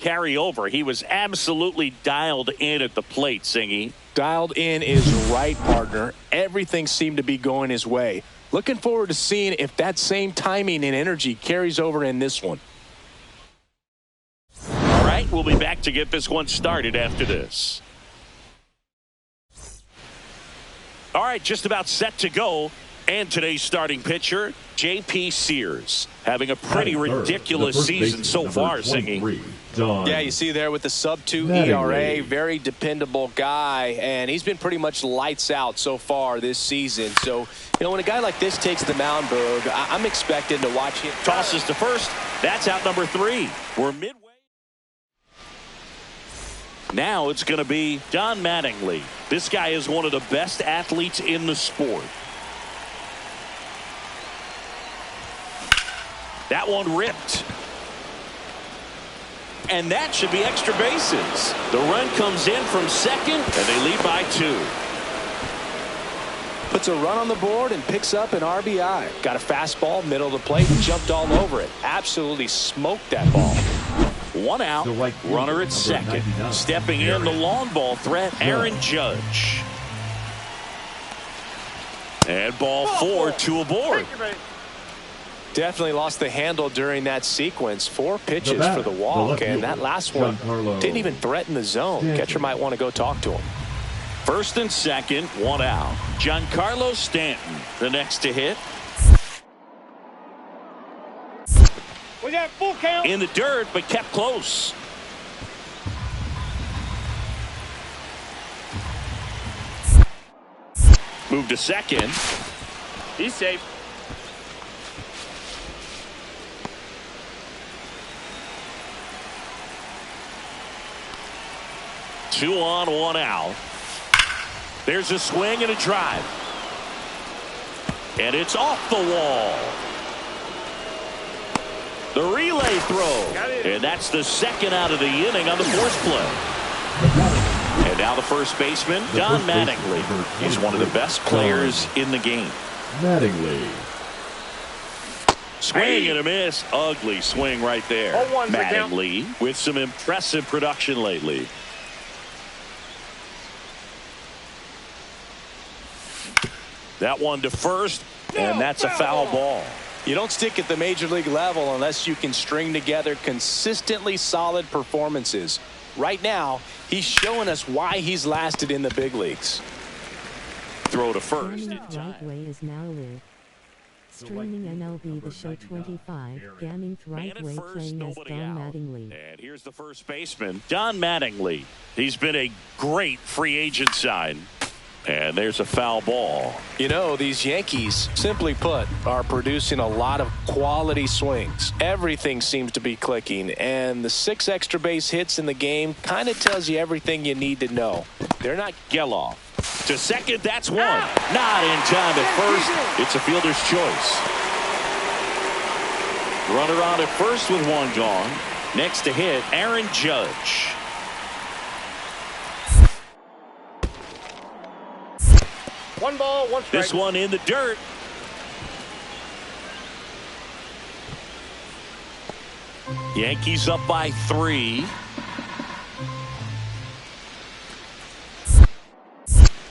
carry over. He was absolutely dialed in at the plate, Singy. Dialed in is right, partner. Everything seemed to be going his way. Looking forward to seeing if that same timing and energy carries over in this one. All right, we'll be back to get this one started after this. All right, just about set to go. And today's starting pitcher, J.P. Sears, having a pretty ridiculous season so far, Singy. Yeah, you see there with the sub-2 ERA, very dependable guy, and he's been pretty much lights out so far this season. So, when a guy like this takes the mound, Berg, I'm expecting to watch him. Tosses to first. That's out number 3. We're midway. Now it's going to be Don Mattingly. This guy is one of the best athletes in the sport. That one ripped. And that should be extra bases. The run comes in from second, and they lead by 2. Puts a run on the board and picks up an RBI. Got a fastball, middle of the plate, and jumped all over it. Absolutely smoked that ball. 1 out, runner at second. Stepping in, the long ball threat, Aaron Judge. And ball 4, 2 aboard. Definitely lost the handle during that sequence. 4 pitches for the walk, and that last one didn't even threaten the zone. Catcher might want to go talk to him. First and second, 1 out. Giancarlo Stanton, the next to hit. We got full count. In the dirt, but kept close. Moved to second. He's safe. Two on, 1 out. There's a swing and a drive. And it's off the wall. The relay throw. And that's the second out of the inning on the force play. And now the first baseman, Don Mattingly. He's one of the best players in the game. Mattingly. Swing and a miss. Ugly swing right there. Mattingly with some impressive production lately. That one to first, and that's a foul ball. You don't stick at the major league level unless you can string together consistently solid performances. Right now, he's showing us why he's lasted in the big leagues. Throw to first. GamingtheWrightway is now live. Streaming MLB The Show 25, gamingtheWrightway playing as Don Mattingly. And here's the first baseman, Don Mattingly. He's been a great free agent sign. And there's a foul ball. These Yankees, simply put, are producing a lot of quality swings. Everything seems to be clicking, and the 6 extra base hits in the game kind of tells you everything you need to know. They're not Geloff. To second, that's 1. Not in time at first. It's a fielder's choice. Runner on at first with 1 gone. Next to hit, Aaron Judge. One ball, 1 strike. This one in the dirt. Yankees up by 3.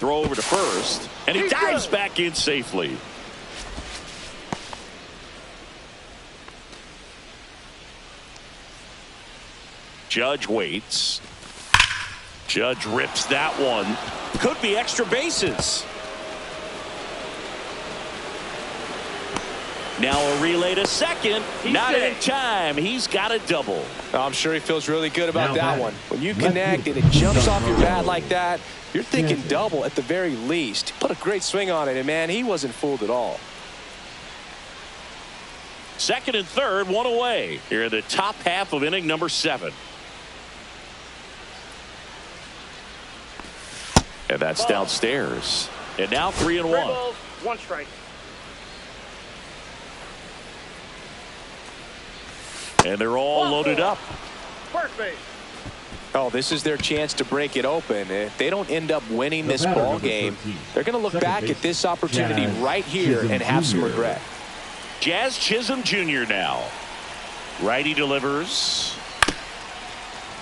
Throw over to first, and he dives back in safely. Judge waits. Judge rips that one. Could be extra bases. Now a relay to second. Not in time. He's got a double. I'm sure he feels really good about that one. When you connect and it jumps off your bat like that, you're thinking double at the very least. Put a great swing on it, and man, he wasn't fooled at all. Second and third, 1 away. Here in the top half of inning number 7. And that's downstairs. And now 3 and 1. 3 balls, 1 strike. And they're all loaded up. First base. Oh, this is their chance to break it open. If they don't end up winning this ball game, they're going to look back at this opportunity right here and have some regret. Jazz Chisholm Jr. now. Righty delivers.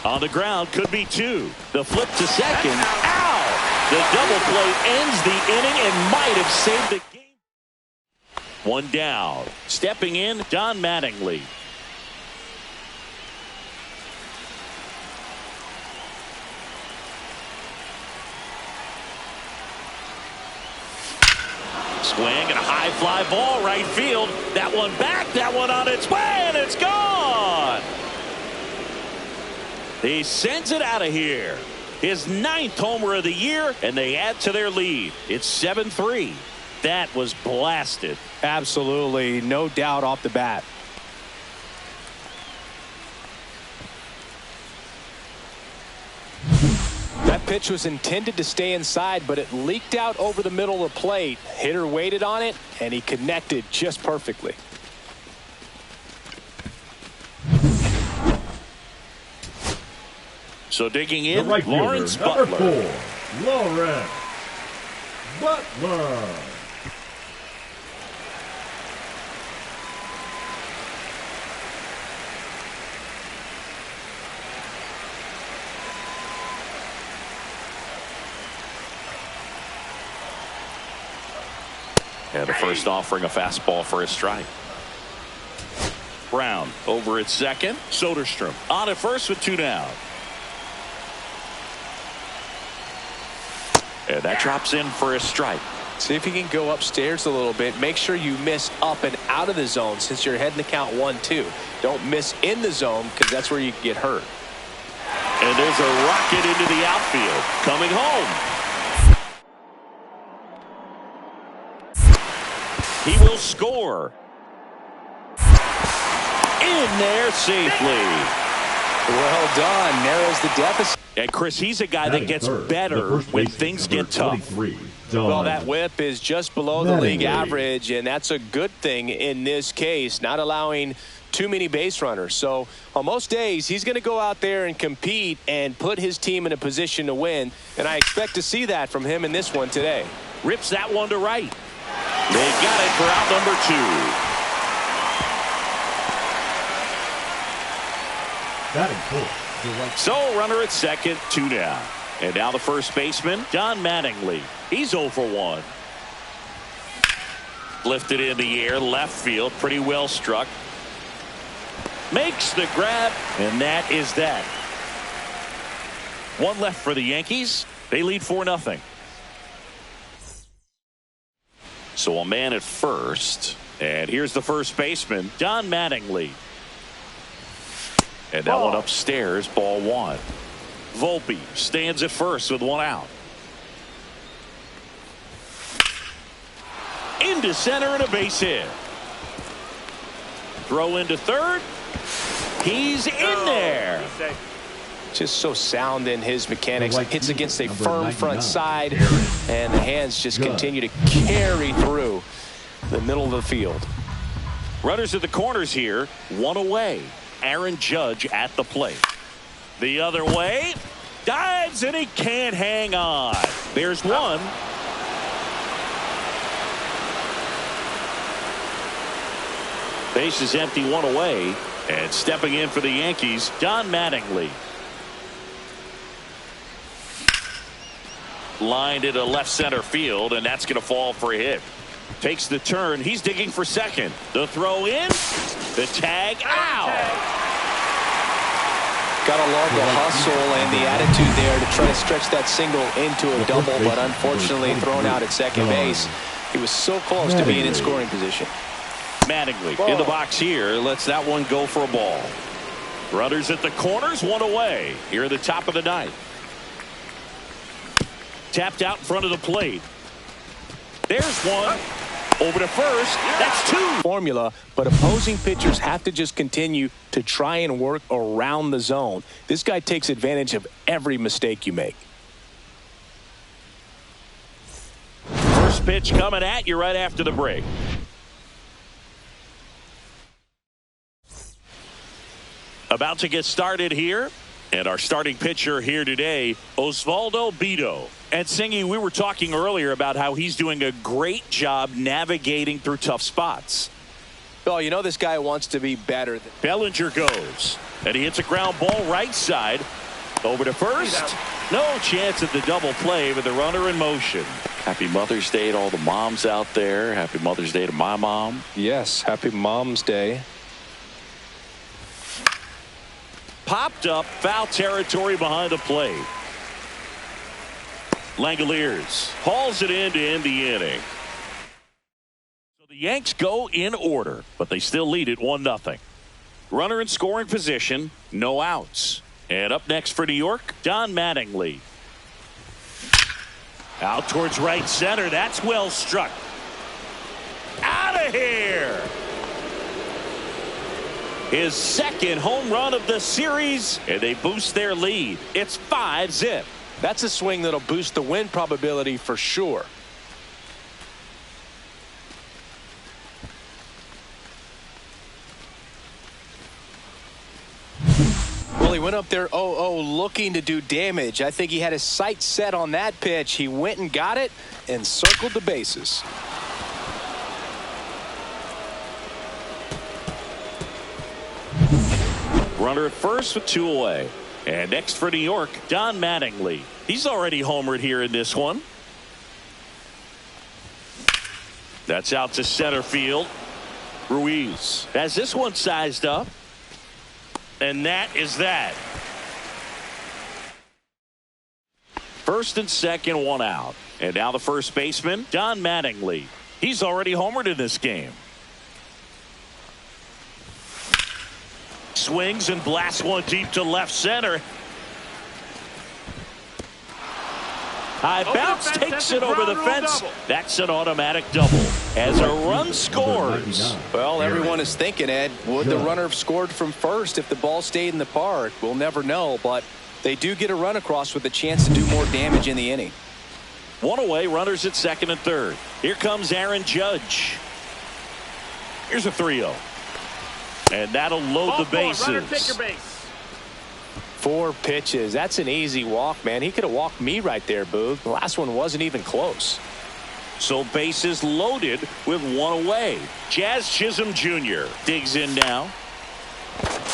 On the ground, could be two. The flip to second. Ow! The double play ends the inning and might have saved the game. One down. Stepping in, Don Mattingly. Swing and a high fly ball right field. That one back, that one on its way, and it's gone. He sends it out of here. His 9th homer of the year, and they add to their lead. It's 7-3. That was blasted. Absolutely, no doubt off the bat. That pitch was intended to stay inside, but it leaked out over the middle of the plate. Hitter waited on it, and he connected just perfectly. So digging in, right Lawrence fielder, Butler. number 4, Lawrence Butler. And the first offering a fastball for a strike. Brown over at second. Soderstrom on at first with 2 down. And that drops in for a strike. See if you can go upstairs a little bit. Make sure you miss up and out of the zone since you're heading to count 1-2. Don't miss in the zone because that's where you can get hurt. And there's a rocket into the outfield. Coming home. He will score. In there safely. Well done. Narrows the deficit. And Chris, he's a guy that gets better when things get tough. Well, that whip is just below the league average, and that's a good thing in this case, not allowing too many base runners. So on most days, he's going to go out there and compete and put his team in a position to win, and I expect to see that from him in this one today. Rips that one to right. They got it for out number 2. So runner at second, 2 down. And now the first baseman, Don Mattingly. He's 0 for 1. Lifted in the air, left field, pretty well struck. Makes the grab, and that is that. 1 left for the Yankees. They lead 4-0. So a man at first. And here's the first baseman, Don Mattingly. And that one upstairs, ball 1. Volpe stands at first with 1 out. Into center and a base hit. Throw into third. He's in there. Just so sound in his mechanics. Hits against a firm front side, and the hands just continue to carry through the middle of the field. Runners at the corners here, 1 away. Aaron Judge at the plate. The other way. Dives, and he can't hang on. There's 1. Base is empty, 1 away. And stepping in for the Yankees, Don Mattingly. Lined into left center field, and that's going to fall for a hit. Takes the turn. He's digging for second. The throw in. The tag out. Got to love the hustle and the attitude there to try to stretch that single into a double, but unfortunately thrown out at second base. He was so close to being in scoring position. Mattingly in the box here. Lets that one go for a ball. Runners at the corners, 1 away. Here at the top of the 9th. Tapped out in front of the plate. There's 1. Over to first. That's 2. Formula, but opposing pitchers have to just continue to try and work around the zone. This guy takes advantage of every mistake you make. First pitch coming at you right after the break. About to get started here. And our starting pitcher here today, Osvaldo Bido. And Singy, we were talking earlier about how he's doing a great job navigating through tough spots. Oh, you know this guy wants to be better. Bellinger goes, and he hits a ground ball right side. Over to first. No chance at the double play with the runner in motion. Happy Mother's Day to all the moms out there. Happy Mother's Day to my mom. Yes, happy Mom's Day. Popped up, foul territory behind the plate. Langoliers hauls it in to end the inning. So the Yanks go in order, but they still lead it 1-0. Runner in scoring position, no outs. And up next for New York, Don Mattingly. Out towards right center. That's well struck. Out of here. His second home run of the series, and they boost their lead. It's 5-0. That's a swing that'll boost the win probability for sure. Well, he went up there 0-0 looking to do damage. I think he had his sights set on that pitch. He went and got it and circled the bases. Runner at first with 2 away. And next for New York, Don Mattingly. He's already homered here in this one. That's out to center field. Ruiz has this one sized up. And that is that. First and second, 1 out. And now the first baseman, Don Mattingly. He's already homered in this game. Swings and blasts one deep to left center. High bounce takes it over the fence. That's an automatic double as a run scores. Well, everyone is thinking, Ed, would the runner have scored from first if the ball stayed in the park? We'll never know, but they do get a run across with a chance to do more damage in the inning. 1 away, runners at second and third. Here comes Aaron Judge. Here's a 3-0. And that'll load the bases. Runner, take your base. 4 pitches. That's an easy walk, man. He could have walked me right there, Boog. The last one wasn't even close. So bases loaded with 1 away. Jazz Chisholm Jr. digs in now.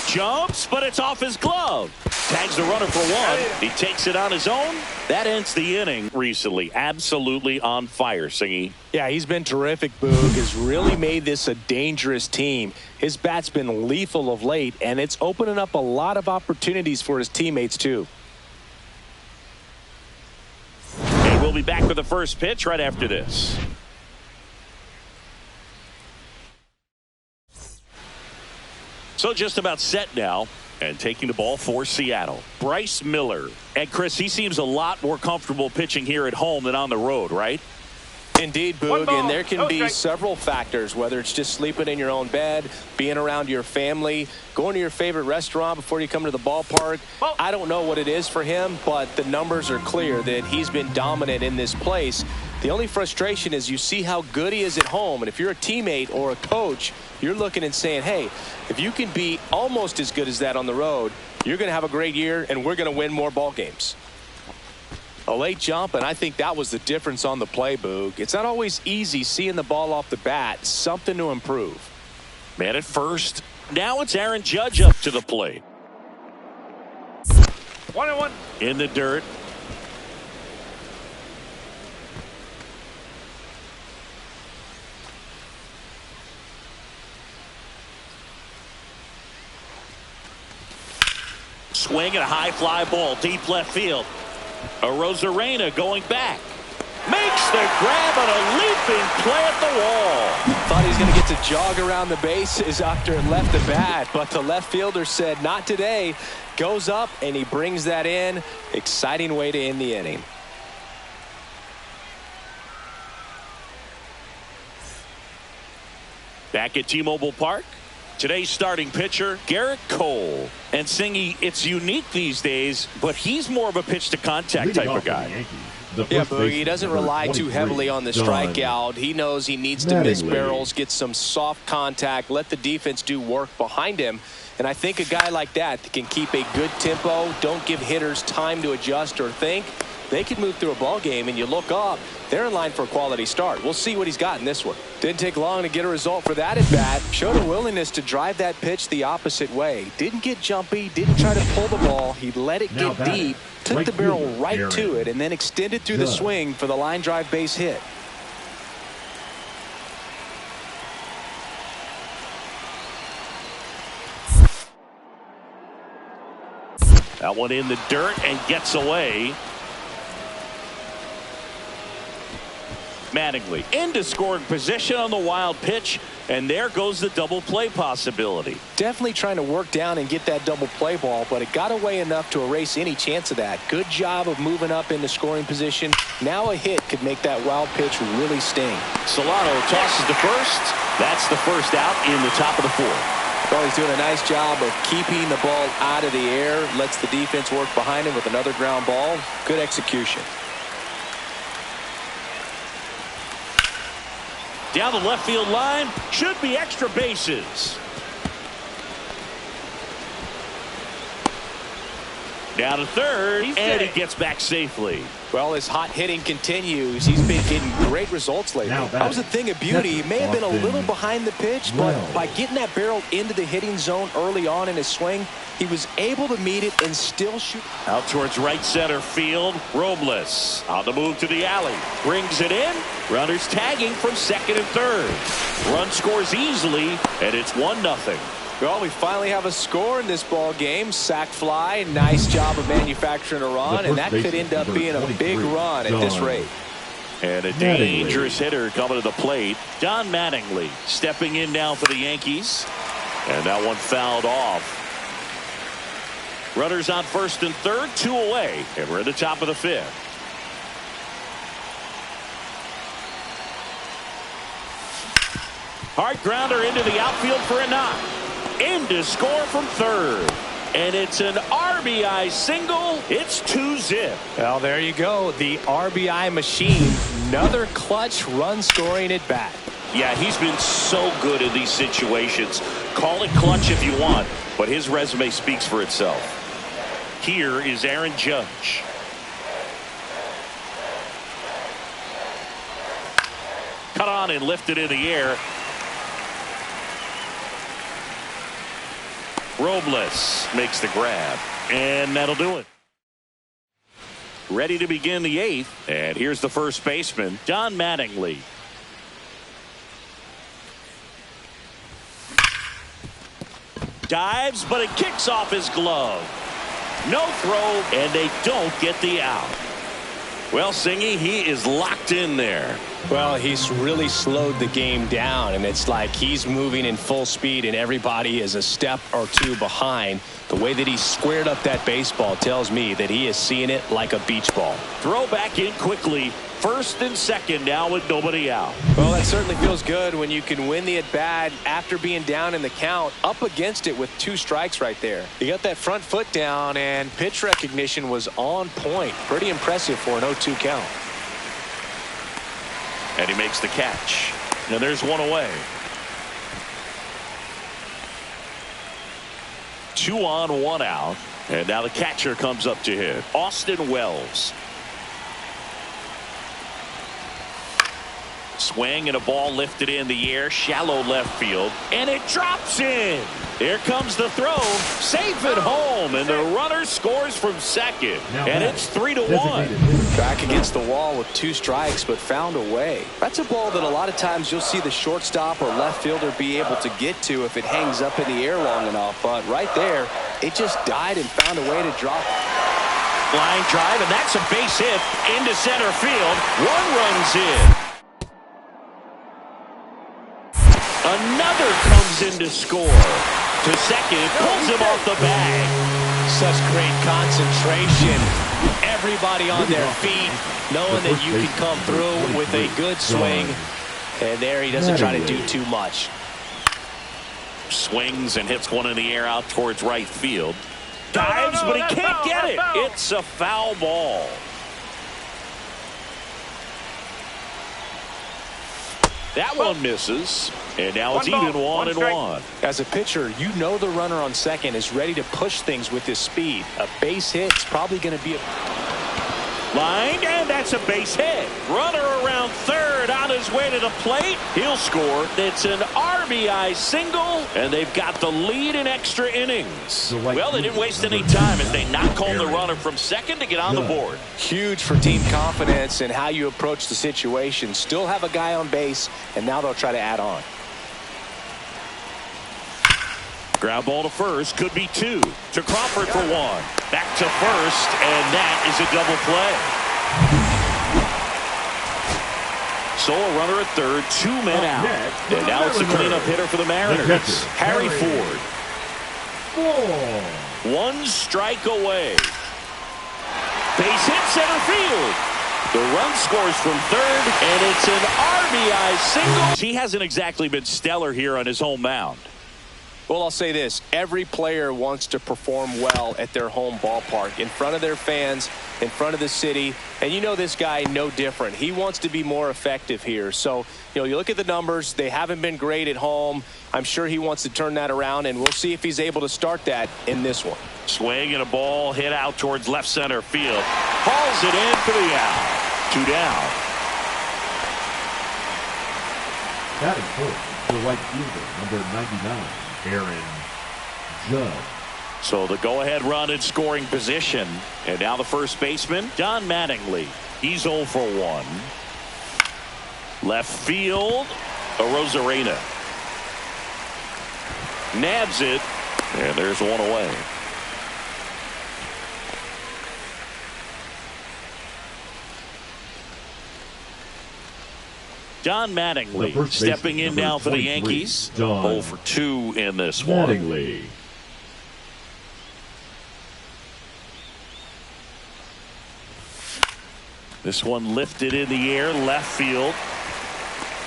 Jumps, but it's off his glove. Tags the runner for 1. He takes it on his own. That ends the inning recently. Absolutely on fire, Singy. Yeah, he's been terrific, Boog. Has really made this a dangerous team. His bat's been lethal of late, and it's opening up a lot of opportunities for his teammates, too. And we'll be back with the first pitch right after this. So just about set now. And taking the ball for Seattle, Bryce Miller. And Chris, he seems a lot more comfortable pitching here at home than on the road, right? Indeed, Boog, and there can be several factors, whether it's just sleeping in your own bed, being around your family, going to your favorite restaurant before you come to the ballpark. I don't know what it is for him, but the numbers are clear that he's been dominant in this place. The only frustration is you see how good he is at home, and if you're a teammate or a coach, you're looking and saying, hey, if you can be almost as good as that on the road, you're going to have a great year, and we're going to win more ball games. A late jump, and I think that was the difference on the play, Boog. It's not always easy seeing the ball off the bat. Something to improve. Man at first. Now it's Aaron Judge up to the plate. 1-1. In the dirt. Swing and a high fly ball deep left field. Arozarena going back. Makes the grab on a leaping play at the wall. Thought he was going to get to jog around the bases after it left the bat, but the left fielder said not today. Goes up and he brings that in. Exciting way to end the inning. Back at T-Mobile Park. Today's starting pitcher, Garrett Cole. And Singy, it's unique these days, but he's more of a pitch-to-contact type of guy. Yeah, but he doesn't rely too heavily on the strikeout. He knows he needs to miss barrels, get some soft contact, let the defense do work behind him. And I think a guy like that can keep a good tempo, don't give hitters time to adjust or think. they could move through a ball game, and you look up, they're in line for a quality start. We'll see what he's got in this one. Didn't take long to get a result for that at bat. Showed a willingness to drive that pitch the opposite way. Didn't get jumpy, didn't try to pull the ball. He let it get deep, took the barrel right to it, and then extended through the swing for the line drive base hit. That one in the dirt and gets away. Mattingly into scoring position on the wild pitch, and there goes the double play possibility. Definitely trying to work down and get that double play ball, but it got away enough to erase any chance of that. Good job of moving up into scoring position. Now a hit could make that wild pitch really sting. Solano tosses to first. That's the first out in the top of the fourth. Well, he's doing a nice job of keeping the ball out of the air. Lets the defense work behind him with another ground ball. Good execution. Down the left field line. Should be extra bases. Down to third, and he gets back safely. Well, his hot hitting continues. He's been getting great results lately. That was a thing of beauty. He may have been a little behind the pitch, but by getting that barrel into the hitting zone early on in his swing, he was able to meet it and still shoot. Out towards right center field. Robles on the move to the alley. Brings it in. Runners tagging from second and third. Run scores easily, and it's 1-0. Well, we finally have a score in this ball game. Sac fly. Nice job of manufacturing a run, and that could end up being a big run at this rate. And a dangerous hitter coming to the plate. Don Mattingly stepping in now for the Yankees. And that one fouled off. Runners on first and third, 2 away. And we're at the top of the fifth. Hard grounder into the outfield for a knock. In to score from third. And it's an RBI single. It's 2-zip. Well, there you go. The RBI machine. Another clutch run scoring at bat. Yeah, he's been so good in these situations. Call it clutch if you want, but his resume speaks for itself. Here is Aaron Judge. Cut on and lifted in the air. Robles makes the grab, and that'll do it. Ready to begin the eighth, and here's the first baseman, Don Mattingly. Dives, but it kicks off his glove. No throw, and they don't get the out. Well, Singy, he is locked in there. Well, he's really slowed the game down, and it's like he's moving in full speed, and everybody is a step or two behind. The way that he squared up that baseball tells me that he is seeing it like a beach ball. Throw back in quickly. First and second now with nobody out. Well, that certainly feels good when you can win the at-bat after being down in the count, up against it with 2 strikes right there. You got that front foot down, and pitch recognition was on point. Pretty impressive for an 0-2 count. And he makes the catch. And there's one away. 2 on, 1 out. And now the catcher comes up to hit. Austin Wells. Swing and a ball lifted in the air, shallow left field, and it drops in. Here comes the throw, safe at home, and the runner scores from second, and it's 3-1. Back against the wall with 2 strikes, but found a way. That's a ball that a lot of times you'll see the shortstop or left fielder be able to get to if it hangs up in the air long enough, but right there, it just died and found a way to drop. Line drive, and that's a base hit into center field. 1 run's in. Another comes in to score. To second, pulls him off the bag. Such great concentration. Everybody on their feet, knowing that you can come through with a good swing. And there he doesn't try to do too much. Swings and hits one in the air out towards right field. Dives, but he can't get it. It's a foul ball. That one misses, and now it's even 1-1. As a pitcher, you know the runner on second is ready to push things with his speed. A base hit is probably going to be a... Lined, and that's a base hit. Runner around third on his way to the plate. He'll score. It's an RBI single, and they've got the lead in extra innings. Well, they didn't waste any time as they knock home the runner from second to get on the board. Huge for team confidence and how you approach the situation. Still have a guy on base, and now they'll try to add on. Ground ball to first, could be two. To Crawford for one. Back to first, and that is a double play. So a runner at third, 2 men out. And now it's the cleanup hitter for the Mariners, Harry Ford. 1 strike away. Base hit center field. The run scores from third, and it's an RBI single. He hasn't exactly been stellar here on his home mound. Well, I'll say this. Every player wants to perform well at their home ballpark, in front of their fans, in front of the city. And you know this guy no different. He wants to be more effective here. So, you look at the numbers. They haven't been great at home. I'm sure he wants to turn that around, and we'll see if he's able to start that in this one. Swing and a ball hit out towards left center field. Hauls it in for the out. 2 down. Batting fourth, the right fielder, number 99. Aaron Judge. So the go-ahead run in scoring position. And now the first baseman, Don Mattingly. He's 0 for 1. Left field, Arozarena. Nabs it, and there's one away. Don Mattingly stepping in now for the Yankees. 0 for 2 in this one. Mattingly. This one lifted in the air, left field.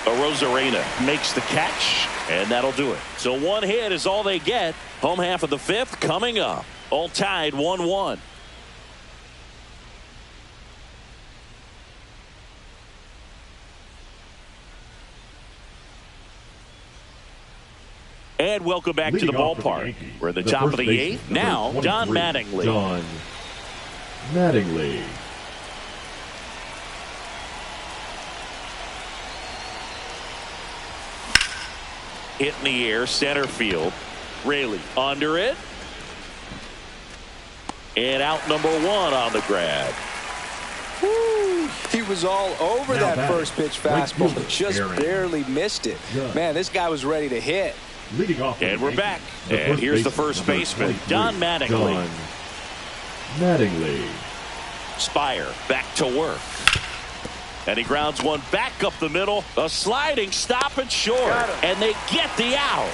Arozarena makes the catch, and that'll do it. So 1 hit is all they get. Home half of the 5th coming up. All tied 1-1. And welcome back to the ballpark. We're at the top of the 8th. Now, Don Mattingly. Don Mattingly. Hit in the air, center field. Raley under it. And out number 1 on the grab. Woo. He was all over that first pitch fastball, but just barely missed it. Man, this guy was ready to hit. Leading off, and we're back. And here's the first baseman, Don Mattingly. Don Mattingly. Spire back to work. And he grounds one back up the middle. A sliding stop and short. And they get the out.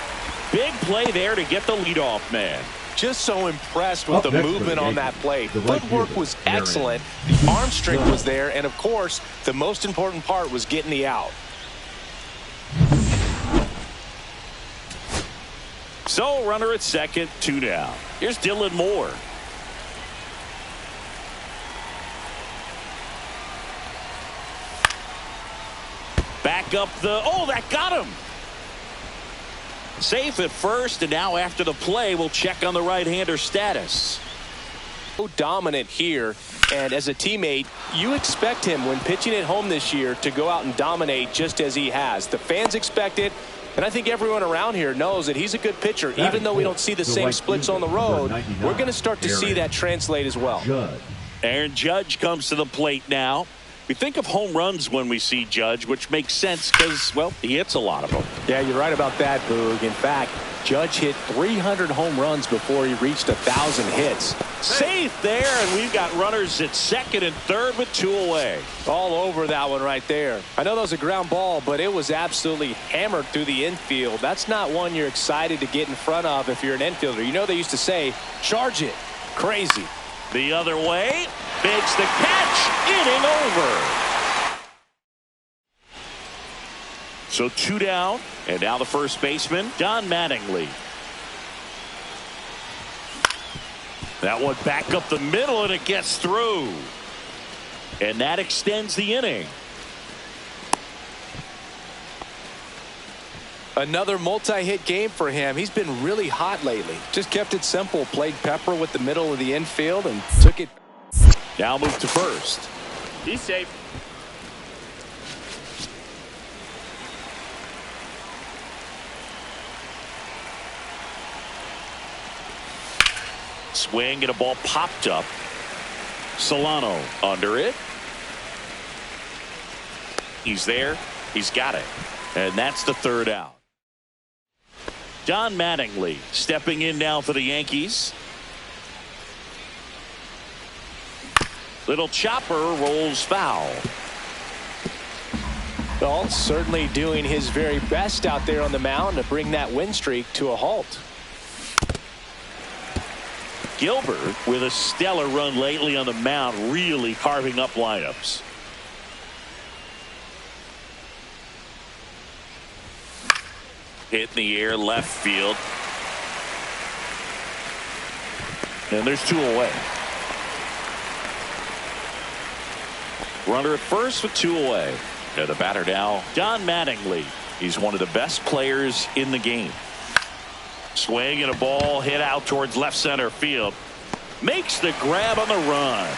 Big play there to get the leadoff man. Just so impressed with the movement on that play. Footwork was excellent. The arm strength was there. And, of course, the most important part was getting the out. So, runner at second, 2 down. Here's Dylan Moore. Back up the, that got him. Safe at first, and now after the play, we'll check on the right-hander status. So dominant here, and as a teammate, you expect him when pitching at home this year to go out and dominate just as he has. The fans expect it. And I think everyone around here knows that he's a good pitcher. Even though we don't see the same splits on the road, we're going to start to see that translate as well. Aaron Judge comes to the plate now. We think of home runs when we see Judge, which makes sense because, well, he hits a lot of them. Yeah, you're right about that, Boog. In fact, Judge hit 300 home runs before he reached 1,000 hits. Safe there, and we've got runners at second and third with 2 away. All over that one right there. I know that was a ground ball, but it was absolutely hammered through the infield. That's not one you're excited to get in front of if you're an infielder. You know they used to say, charge it. Crazy. The other way, makes the catch, inning over. So 2 down, and now the first baseman, Don Mattingly. That one back up the middle, and it gets through. And that extends the inning. Another multi-hit game for him. He's been really hot lately. Just kept it simple. Played pepper with the middle of the infield and took it. Now move to first. He's safe. Swing and a ball popped up. Solano under it. He's there. He's got it. And that's the third out. Don Mattingly stepping in now for the Yankees. Little chopper rolls foul. Well, certainly doing his very best out there on the mound to bring that win streak to a halt. Gilbert with a stellar run lately on the mound, really carving up lineups. Hit in the air, left field. And there's two away. Runner at first with two away. And the batter now, Don Mattingly. He's one of the best players in the game. Swing and a ball hit out towards left center field. Makes the grab on the run.